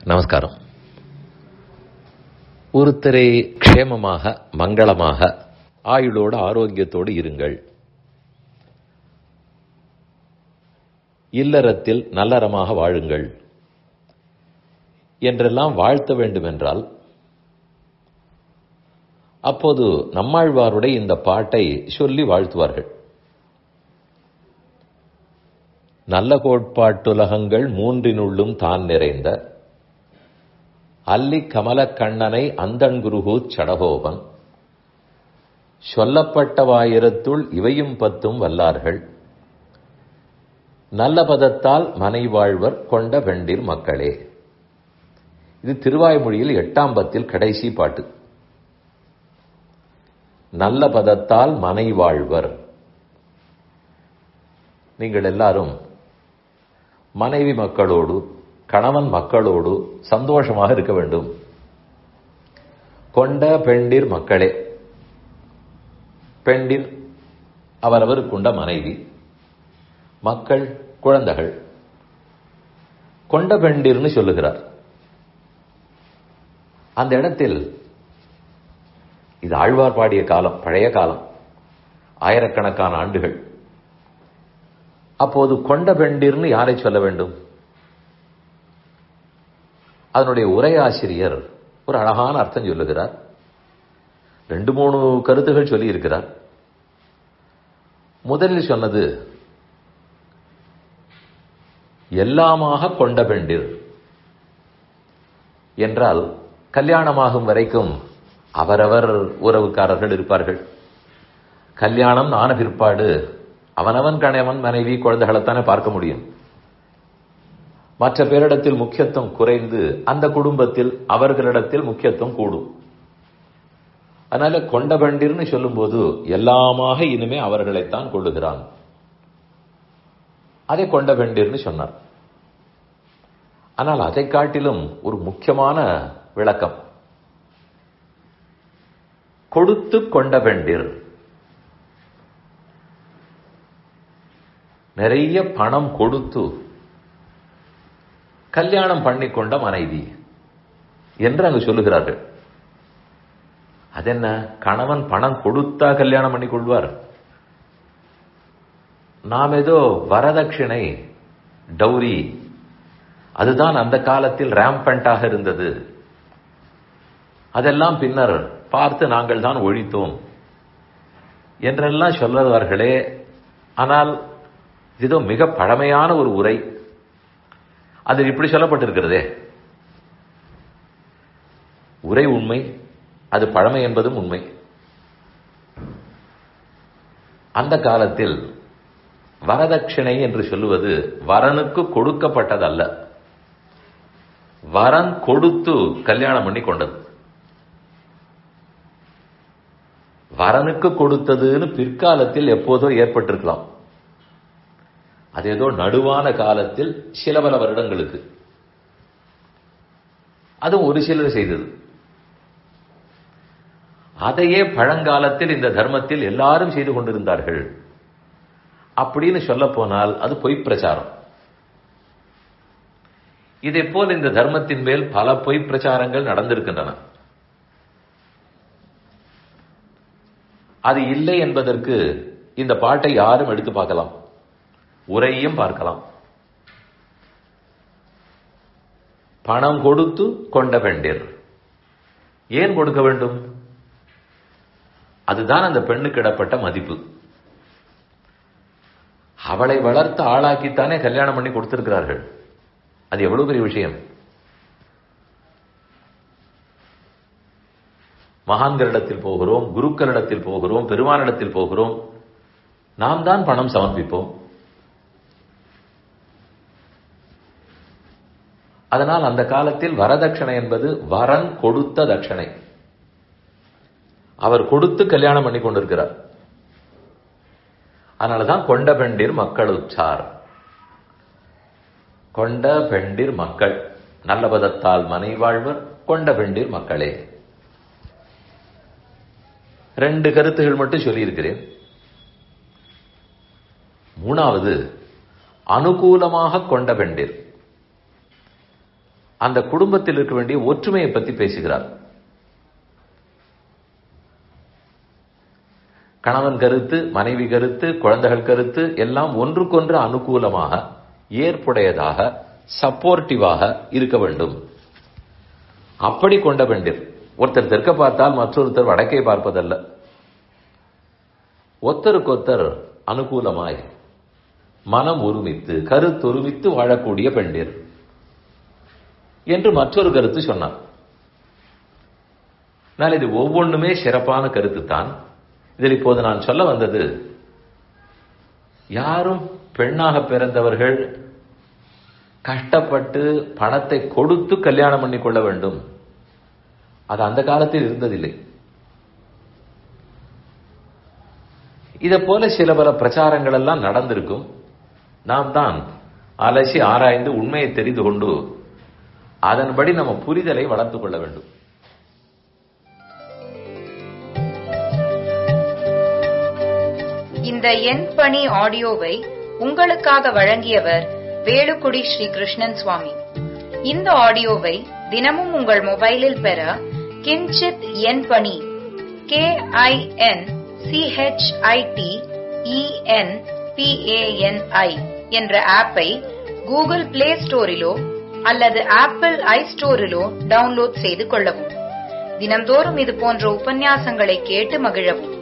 நமஸ்காரம். ஒருத்தரை க்ஷேமமாக மங்களமாக ஆயுளோடு ஆரோக்கியத்தோடு இருங்கள், இல்லறத்தில் நல்லறமாக வாழுங்கள் என்றெல்லாம் வாழ்த்த வேண்டுமென்றால் அப்போது நம்மாழ்வாருடைய இந்த பாட்டை சொல்லி வாழ்த்துவார்கள். நல்ல கோட்பாட்டுலகங்கள் மூன்றினுள்ளும் தான் நிறைந்த அல்லி கமலக் கண்ணனை அந்தண்குருகூச் சடகோபன் சொல்லப்பட்டவாயிரத்துள் இவையும் பத்தும் வல்லார்கள் நல்ல பதத்தால் மனை வாழ்வர் கொண்ட பெண்டிர் மக்களே. இது திருவாய்மொழியில் 8ஆம் பத்தில் கடைசி பாட்டு. நல்ல பதத்தால் மனை வாழ்வர். நீங்கள் எல்லாரும் மனைவி மக்களோடு கணவன் மக்களோடு சந்தோஷமாக இருக்க வேண்டும். கொண்ட பெண்டிர் மக்களே. பெண்டிர் அவரவருக்குண்ட மனைவி, மக்கள் குழந்தைகள். கொண்ட பெண்டிர்னு சொல்லுகிறார். அந்த இடத்தில் இது ஆழ்வார் பாடிய காலம், பழைய காலம், ஆயிரக்கணக்கான ஆண்டுகள். அப்போது கொண்ட பெண்டிர்னு யாரை சொல்ல வேண்டும்? அதனுடைய உரையாசிரியர் ஒரு அழகான அர்த்தம் சொல்லுகிறார். 2-3 கருத்துகள் சொல்லி இருக்கிறார். முதலில் சொன்னது எல்லாமாக கொண்ட பெண்டிர் என்றால் கல்யாணமாகும் வரைக்கும் அவரவர் உறவுக்காரர்கள் இருப்பார்கள். கல்யாணம் ஆன பிற்பாடு அவனவன் கணவன் மனைவி குழந்தைகளைத்தானே பார்க்க முடியும். மற்ற பேரிடத்தில் முக்கியத்துவம் குறைந்து அந்த குடும்பத்தில் அவர்களிடத்தில் முக்கியத்துவம் கூடும். அதனால கொண்ட பெண்டிர்னு சொல்லும்போது எல்லாமாக இனிமே அவர்களைத்தான் கொள்ளுகிறான். அதை கொண்ட பெண்டிர்னு சொன்னார். ஆனால் அதை காட்டிலும் ஒரு முக்கியமான விளக்கம், கொடுத்து கொண்ட பெண்டிர். நிறைய பணம் கொடுத்து கல்யாணம் பண்ணிக்கொண்ட மனைவி என்று அங்கு சொல்லுகிறார்கள். அதென்ன, கணவன் பணம் கொடுத்தா கல்யாணம் பண்ணி கொள்வார்? நாம் ஏதோ வரதட்சிணை, டௌரி, அதுதான் அந்த காலத்தில் ரேம்பண்டாக இருந்தது, அதெல்லாம் பின்னர் பார்த்து நாங்கள் தான் ஒழித்தோம் என்றெல்லாம் சொல்லுவார்களே. ஆனால் இதோ மிக பழமையான ஒரு உரை, அதில் இப்படி சொல்லப்பட்டிருக்கிறதே. உரை உண்மை, அது பழமை என்பதும் உண்மை. அந்த காலத்தில் வரதட்சிணை என்று சொல்லுவது வரனுக்கு கொடுக்கப்பட்டதல்ல, வரன் கொடுத்து கல்யாணம் பண்ணி கொண்டது. வரனுக்கு கொடுத்ததுன்னு பிற்காலத்தில் எப்போதோ ஏற்பட்டிருக்கலாம். அது ஏதோ நடுவான காலத்தில் சில பல வருடங்களுக்கு அதுவும் ஒரு சிலர் செய்தது. அதையே பழங்காலத்தில் இந்த தர்மத்தில் எல்லாரும் செய்து கொண்டிருந்தார்கள் அப்படின்னு சொல்ல போனால் அது பொய் பிரச்சாரம். இதே போல் இந்த தர்மத்தின் மேல் பல பொய் பிரச்சாரங்கள் நடந்திருக்கின்றன. அது இல்லை என்பதற்கு இந்த பாட்டை யாரும் எடுத்து பார்க்கலாம், உரையும் பார்க்கலாம். பணம் கொடுத்து கொண்ட பெண்டிர். ஏன் கொடுக்க வேண்டும்? அதுதான் அந்த பெண்ணுக்கு இடப்பட்ட மதிப்பு. அவளை வளர்த்து ஆளாக்கித்தானே கல்யாணம் பண்ணி கொடுத்திருக்கிறார்கள். அது எவ்வளவு பெரிய விஷயம். மகான்களிடத்தில் போகிறோம், குருக்களிடத்தில் போகிறோம், பெருமானிடத்தில் போகிறோம், நாம் தான் பணம் சமர்ப்பிப்போம். அதனால் அந்த காலத்தில் வரதட்சணை என்பது வரன் கொடுத்த தட்சணை. அவர் கொடுத்து கல்யாணம் பண்ணி கொண்டிருக்கிறார். அதனாலதான் கொண்ட பெண்டிர் மக்கள் உச்சார். கொண்ட பெண்டிர் மக்கள், நல்ல பதத்தால் மனை வாழ்வர் கொண்ட பெண்டிர் மக்களே. 2 கருத்துகள் மட்டும் சொல்லியிருக்கிறேன். 3வது அனுகூலமாக கொண்ட பெண்டிர். அந்த குடும்பத்தில் இருக்க வேண்டிய ஒற்றுமையை பற்றி பேசுகிறார். கணவன் கருத்து, மனைவி கருத்து, குழந்தைகள் கருத்து எல்லாம் ஒன்றுக்கொன்று அனுகூலமாக, ஏற்புடையதாக, சப்போர்ட்டிவாக இருக்க வேண்டும். அப்படி கொண்ட பெண்டிர். ஒருத்தர் தெற்க பார்த்தால் மற்றொருத்தர் வடக்கே பார்ப்பதல்ல. ஒருத்தருக்கொத்தர் அனுகூலமாய் மனம் ஒருமித்து, கருத்தொருமித்து வாழக்கூடிய பெண்டிர் என்று மற்றொரு கருத்து சொன்னார். இது ஒவ்வொன்றுமே சிறப்பான கருத்து தான். இதில் இப்போது நான் சொல்ல வந்தது, யாரும் பெண்ணாக பிறந்தவர்கள் கஷ்டப்பட்டு பணத்தை கொடுத்து கல்யாணம் பண்ணி கொள்ள வேண்டும், அது அந்த காலத்தில் இருந்ததில்லை. இதை போல சில பல பிரச்சாரங்கள் எல்லாம் நடந்திருக்கும். நாம் தான் அலசி ஆராய்ந்து உண்மையை தெரிந்து கொண்டு அதன்படி நம்ம புரிதலை வளர்த்துக் கொள்ள வேண்டும். இந்த என் பணி ஆடியோவை உங்களுக்காக வழங்கியவர் வேலுக்குடி ஸ்ரீ கிருஷ்ணன் சுவாமி. இந்த ஆடியோவை தினமும் உங்கள் மொபைலில் பெற கிஞ்சித் என் பணி KINCHITENPANI என்ற ஆப்பை கூகுள் பிளே ஸ்டோரிலோ அல்லது ஆப்பிள் ஐஸ்டோரிலோ டவுன்லோட் செய்து கொள்ளவும். தினம்தோறும் இது போன்ற உபன்யாசங்களை கேட்டு மகிழவும்.